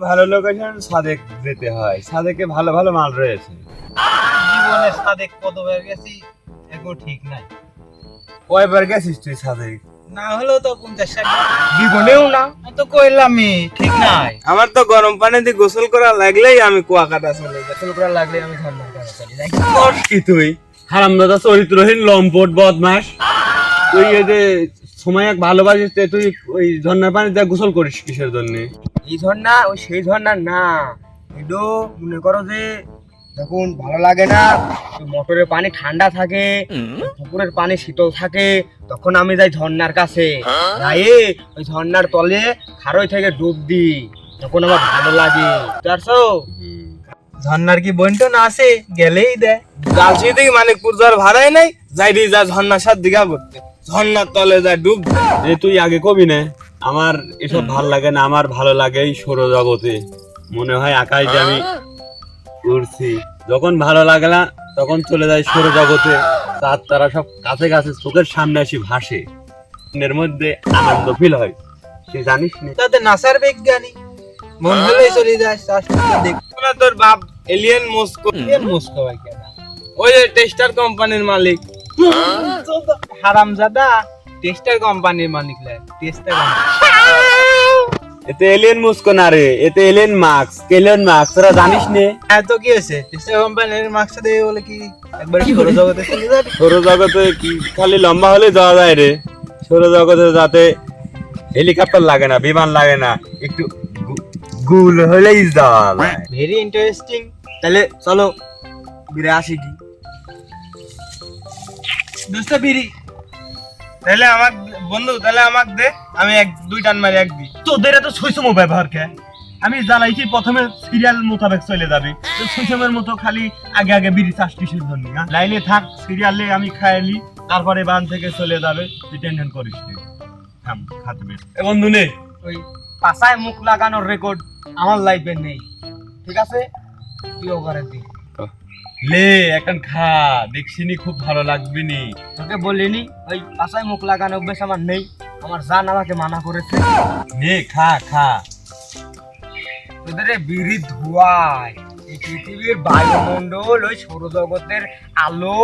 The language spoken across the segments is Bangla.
ভালো লোকেশন সাদেক যেতে হয়, সাদেকে ভালো ভালো মাল রয়েছে। জীবনে সাদেক কতবার গেছি এগো ঠিক নাই। কয়বার গেছিস তুই সাদেক? না হলেও তো 50-60 বার। জীবনেও না। আমি তো কইলামই ঠিক নাই। আমার তো গরম পানি দিয়ে গোসল করা লাগলেই আমি কুয়াকাটা চলে যাই। গোসল করা লাগলে আমি ঝর্ণার কাছে চলে যাই। কর কি তুই হারামদাদা চরিত্রহীন লম্পট বদমাস। তুই এই যে সময় এক ভালোবাসিস তুই ওই ঝর্ণার পানি দিয়ে গোসল করিস কিসের জন্য? এই ঝর্ণা ওই সেই ঝর্ণা না, এডো মনে করো যে যখন ভালো লাগে না, মোটরের পানি ঠান্ডা থাকে, পুকুরের পানি শীতল থাকে, তখন আমি যাই ঝর্ণার কাছে, যাই ওই ঝর্ণার তলে খারই থেকে ডুব দিই, তখন আমার ভালো লাগে। বুঝছো? ঝর্ণার কি বন্টন আছে গেলেই দেয়। জালসি থেকে মানিকপুর যাওয়ার ভাড়াই নাই, যাই দিয়ে যা ঝর্ণার সাথে দিঘা করতে, ঝর্ণার তলে যায় ডুব দেয়। এই তুই আগে কবি না আমার এসব ভাল লাগে না, আমার ভালো লাগে এই সৌরজগতে, মনে হয় আকাশ দিয়ে আমি উড়ছি। যখন ভালো লাগে না তখন চলে যায় সৌরজগতে, চাঁদ তারা সব কাছে কাছে চোখের সামনে আসি ভাসে, এর মধ্যে আনন্দ ফিল হয়, তুই জানিস না? তাতে নাসার বিজ্ঞানী মন হলেই চলে যায় শাস্ত্রটা দেখ। না তোর বাপ এলিয়েন মস্কো, এর মুস্কো ভাই কেন ওই যে টেস্টার কোম্পানির মালিক। হারামজাদা টেস্টার কোম্পানির মালিক লাই টেস্টার এতে এলিয়েন মুস্কো না রে, এতে এলিয়েন মার্কস, কেলিয়ন মার্কস, তোরা জানিস নে? এত কি আছে টেস্টার কোম্পানির মার্কস দিয়ে বলে কি একবার কি হলো জগতে চলে যাবে। সৌরজগতে কি খালি লম্বা হলে যাওয়া যায় রে? সৌরজগতে যাতে হেলিকপ্টার লাগে না, বিমান লাগে না, একটু গুল হলেই যাওয়া যায়। Very interesting. তাহলে চলো ঘুরে আসি কি? দোস্ত বিড়ি তাহলে আমাক বন্ধু, তাহলে আমাক দে, আমি এক দুই টান মারি এক দিই। তোদের এত ছয়সম ব্যবহার কে? আমি জানাইছি প্রথমে সিরিয়াল মোতাবেক চলে যাবে, ছয়সমের মতো খালি আগে আগে বিড়ি চাষ কিসের জন্য? লাইনে থাক, সিরিয়ালে আমি খাইলি, তারপরে বান থেকে চলে যাবে, তুই টেনশন করিস না। থাম, খাতে বেশ। এ বন্ধু নে, ওই পাছায় মুখ লাগানোর রেকর্ড আমার লাইফে নেই, ঠিক আছে? তুইও করে দি। লে এখন খা, দেখছিনি খুব ভালো লাগবে নি। তোকে বলিনি ওই পাছায় মুখ লাগানো অভ্যেস আমার নেই, আমার জান আমাকে মানা করেছে। নে খা খা। তোদের এই বিড়ি ধোয়ায় এই পৃথিবীর বায়ুমণ্ডল, ওই সৌরজগতের আলো,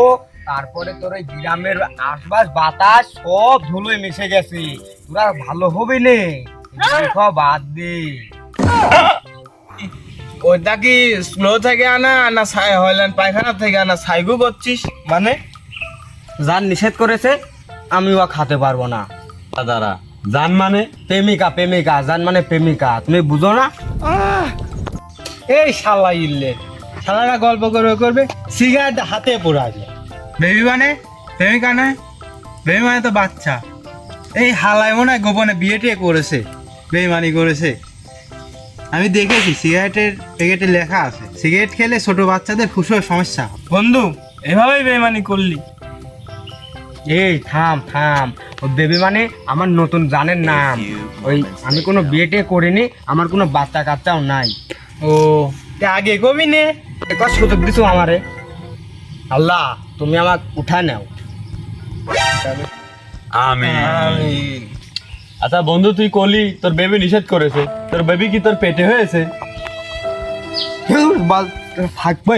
তারপরে তোর ওই গ্রামের আশপাশ বাতাস সব ধুলোয় মিশে গেছে, তোরা ভালো হবে নে, খাওয়া বাদ দে। ওইটা কি স্লো থেকে আনা না হয়লেন পায়খানা থেকে আনা সাইগু করছিস? মানে যার নিষেধ করেছে আমি ও খাতে পারবো না। দাদারা জান মানে প্রেমিকা, প্রেমিকা জান মানে প্রেমিকা, তুমি বুঝো না? এই শালা ইল্লে শালারা গল্প করবে করবে সিগারেট হাতে পড়ে আসবে। বেবি মানে প্রেমিকা নয়, বেবি মানে তো বাচ্চা। এই হালায় মনে হয় গোপনে বিয়ে টিয়ে করেছে, বেইমানি করেছে। আমি দেখেছি সিগারেটের প্যাকেটে লেখা আছে সিগারেট খেলে ছোট বাচ্চাদের ফুসফুসের সমস্যা হয়। বন্ধু এভাবেই বেমানি করলি? এই থাম থাম, ও বেবি মানে আমার নতুন জানের নাম। ওই আমি কোনো বিয়ে টিয়ে করিনি, আমার কোনো বাচ্চা কাচ্চাও নাই। ও তা আগে কবি নে। একবার সুযোগ দিছো আমারে, আল্লাহ তুমি আমাকে উঠা নাও। আমি আচ্ছা বন্ধু, তুই কলি তোর বেবি নিষেধ করেছে, তোর বেবি কি তোর পেটে হয়েছে? থাকবে।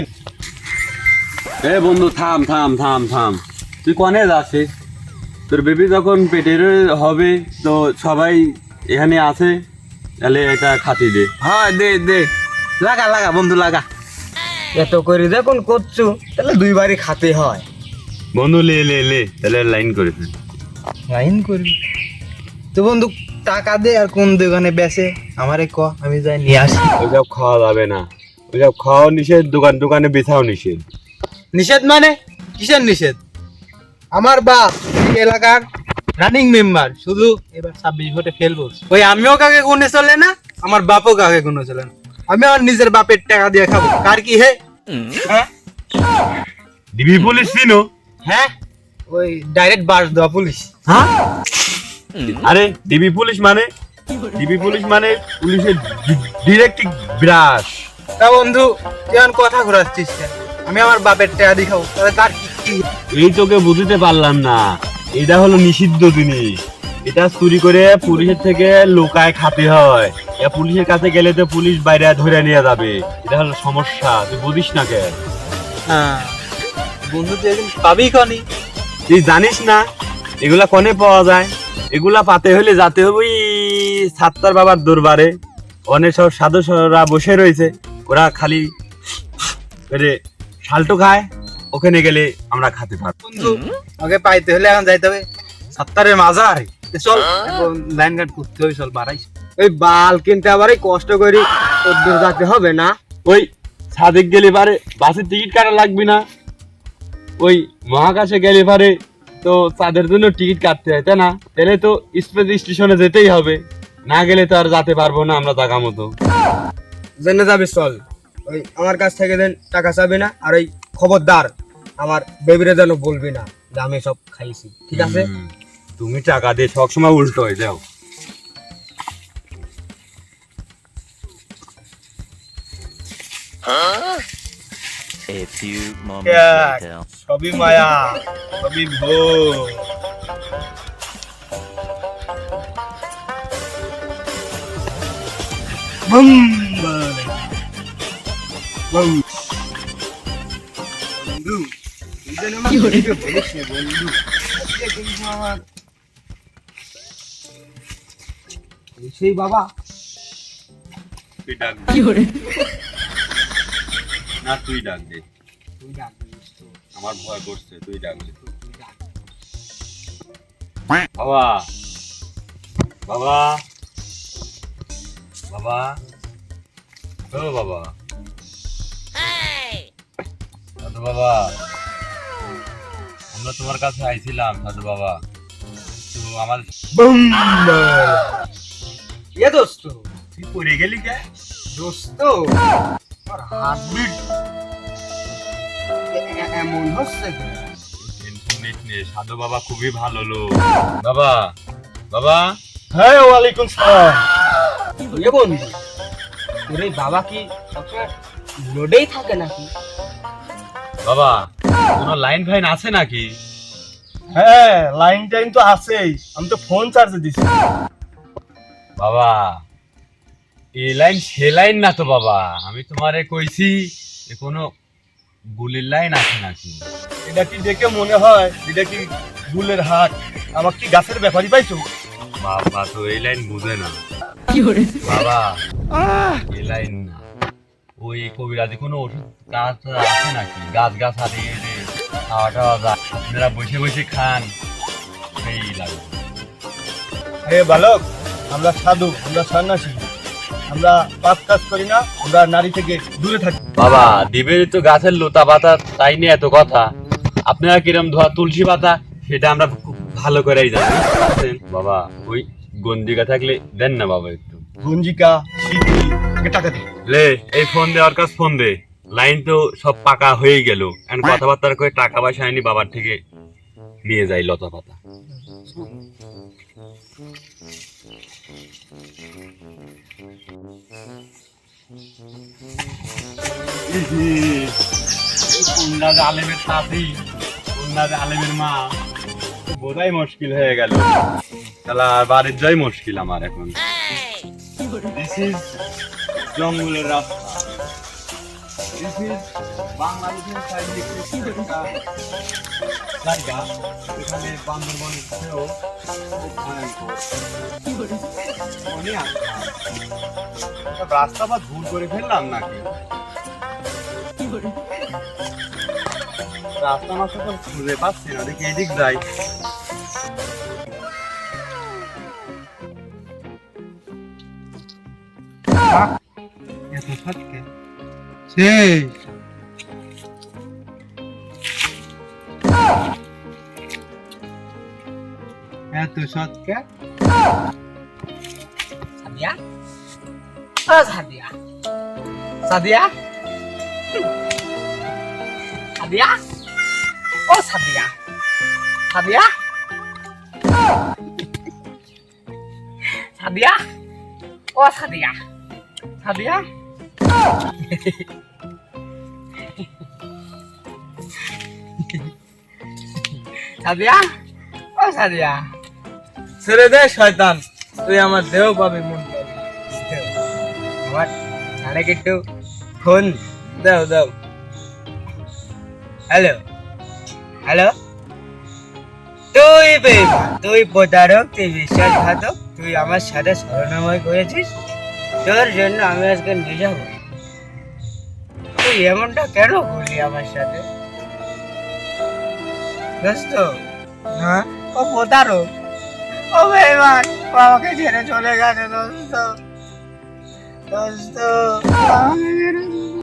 এ বন্ধু থাম থাম থাম থাম, তুই কনে যাচ্ছিস? তোর বেবি যখন পেটের হবে তো সবাই এখানে আছে, তাহলে এটা খাতি দে। হ্যাঁ দে দে, লাগা লাগা বন্ধু লাগা। এত করে যখন করছো তাহলে দুইবারই খাতে হয়। বন্ধু লে লে লে, তাহলে লাইন করে ফেল। লাইন করবি তো বন্ধু, টাকা দে আর কোন দোকানে বেচে আমারে ক, আমি যাই নিয়ে আসি। ওইসব খাওয়া যাবে না, ওইসব খাওয়া নিষেধ, দোকানে বেচাও নিষেধ। নিষেধ মানে কিসের নিষেধ? আমার বাপ এই এলাকার রানিং মেম্বার, শুধু এবার 26 ভোটে ফেল বলছে। ওই আমিও কাকে গুনে চলে না, আমার বাপও কাকে গুনে চলে না। আমি আমার নিজের বাপের টাকা দিয়ে খাবো, কার কি হে? হ্যাঁ ডিবি পুলিশ চিনো? হ্যাঁ, ওই ডাইরেক্ট বাস দেওয়া পুলিশ। হ্যাঁ আরে ডিবি পুলিশ মানে, ডিবি পুলিশ মানে পুলিশের ডিরেক্ট ব্রাশ। তা বন্ধু তুই এখন কথা ঘোরাচ্ছিস কেন? আমি আমার বাপের টাকা দিয়ে খাবো, তাহলে কার কি? এই তোকে বুঝতে পারলাম না, এটা হলো নিষিদ্ধ জিনিস। এটা চুরি করে পুলিশের থেকে লুকায় খাতে হয়। পুলিশের কাছে গেলে তো পুলিশ বাইরে ধরে নিয়ে যাবে, এটা হলো সমস্যা, তুই বুঝিস না কে? হ্যাঁ বন্ধু তুই একদিন পাবি কনি? তুই জানিস না এগুলা কনে পাওয়া যায়? এগুলা পাতে হলে যাতে হবে ওই সাত্তার বাবার দরবারে। অনেক সব সাধুরা বসে রয়েছে, ওরা খালি শালটু খায়, ওখানে গেলে আমরা খেতে পারবো। বন্ধু ওকে পাইতে হলে এখন যাইতে হবে সত্তরের মাজারে। চল এখন লাইন গার্ড করতে হবে, চল বাড়াইস। ওই বাল কিনতে আবার এই কষ্ট করে ওদের যেতে হবে না? ওই সাদেক গেলে পারে বাসের টিকিট কাটা লাগবে না, ওই মহাকাশে গেলে পারে তো তাদের জন্য টিকিট কাটতে হয়, তাই না? তাহলে তো স্পেস স্টেশনে যেতেই হবে, না গেলে তো আর যেতে পারবো না আমরা টাকা মতো। জেনে যাবে চল। ওই আমার কাছ থেকে দেন টাকা চাবি না, আর ওই খবরদার আমার বেবিরে যেন বলবি না যে আমি সব খাইছি, ঠিক আছে? তুমি টাকা দিয়ে সবসময় উল্টো হয়ে যাও। A few moments দেখ, later. সবই মায়া, সবই ভোগ। বুম বলে, বুম। বন্ধু, তুই যেন আমার বেবিকে বলিস না বন্ধু। আজকে কিন্তু আমার সেই বাবা তুই ডাক না, তুই ডাক দে, তুই ডাক দিস তো, আমার ভয় করছে, তুই ডাক দে। তুই ডাক। বাবা, বাবা, বাবা, ও বাবা, সাধু বাবা, আমরা তোমার কাছে আইছিলাম সাধু বাবা, তো আমার বুম বলে। এ দোস্ত, তুই পড়ে গেলি কে? দোস্ত আর হার্টবিট এমন হচ্ছে কেন? টেনশন নিস নে, সাধু বাবা খুবই ভালো লোক। বাবা, বাবা, হ্যাঁ ওয়ালাইকুম সালাম। এ বন্ধু, তোর এই বাবা কি সবসময় লোডেই থাকে নাকি? বাবা, কোনো লাইন ফাইন আছে নাকি? হ্যাঁ লাইন টাইন তো আছেই, আমি তো ফোন চার্জে দিছি। বাবা, এই লাইন সে লাইন না তো বাবা, আমি তোমারে কইছি যে কোনো গুলির লাইন আছে নাকি? এটা কি দেখে মনে হয় এটা কি গুলের হাট? আমার কি গাছের ব্যাপারই পাইছো? বাবা তো এই লাইন বুঝে না বাবা, এই লাইন না, ওই কবিরাজি কোনো ওষুধ গাছ আছে নাকি? গাছ গাছ হারিয়ে খাওয়া টাওয়া যায়, আপনারা বসে বসে খান, সেই লাগে। হে বালক, আমরা সাধু, আমরা সন্ন্যাসী, আমরা পাপ কাজ করি না, আমরা নারী থেকে দূরে থাকি। বাবা, দিবেন তো গাছের লতা পাতা, তাই নিয়ে এত কথা। আপনারা কিরম ধোয়া তুলসী পাতা সেটা আমরা খুব ভালো করেই জানি, বুঝছেন? বাবা, ওই গন্দিকা থাকলে দেন না বাবা একটু। গঞ্জিকা শিখি, টাকা দিই। লে, এই ফোন দে, ওর কাছে ফোন দে। লাইন তো সব পাকা হয়ে গেল, এখন কথাবার্তা করে টাকা পয়সা আনি বাবার থেকে নিয়ে যাই লতা পাতা। কুন্ডা যে আলেমের সাথী, কুন্ডা যে আলেমের মা, বোঝাই মুশকিল হয়ে গেল। তাহলে বাড়ির যাই মুশকিল আমার এখন। দিস ইজ জঙ্গলের রাস্তা, দিস ইজ বাংলাদেশের সাইডে একটা জায়গা, এখানে বান্দরবনের চেয়েও ভয়ঙ্কর। মনে আসলাম, রাস্তা বা ভুল করে ফেললাম নাকি? রাস্তা মাত্র তো খুঁজে পাচ্ছি না, দেখি এদিক যাই। এত সৎকে শেষ। এত সৎকে সাদিয়া, ও সাদিয়া, সাদিয়া, সাদিয়া, ও সাদিয়া, সাদিয়া, সাদিয়া, ও সাদিয়া, সাদিয়া, সাদিয়া, ও সাদিয়া, ছেড়ে দে শয়তান, তুই আমার দেহ পাবি মন পাবি। আমার আরেক একটু ফোন দাও দাও। হ্যালো হ্যালো, তুই বেইমান, তুই প্রতারক, তুই বিশ্বাসঘাতক, তুই আমার সাথে ছলনাময় করেছিস। তোর জন্য আমি আজকে নিজে হব। তুই এমনটা কেন করলি আমার সাথে দোস্ত? হ্যাঁ, ও প্রতারক, ও বেইমান, ও আমাকে ছেড়ে চলে গেছে দোস্ত। দোস্ত আমাকে ছেড়ে চলে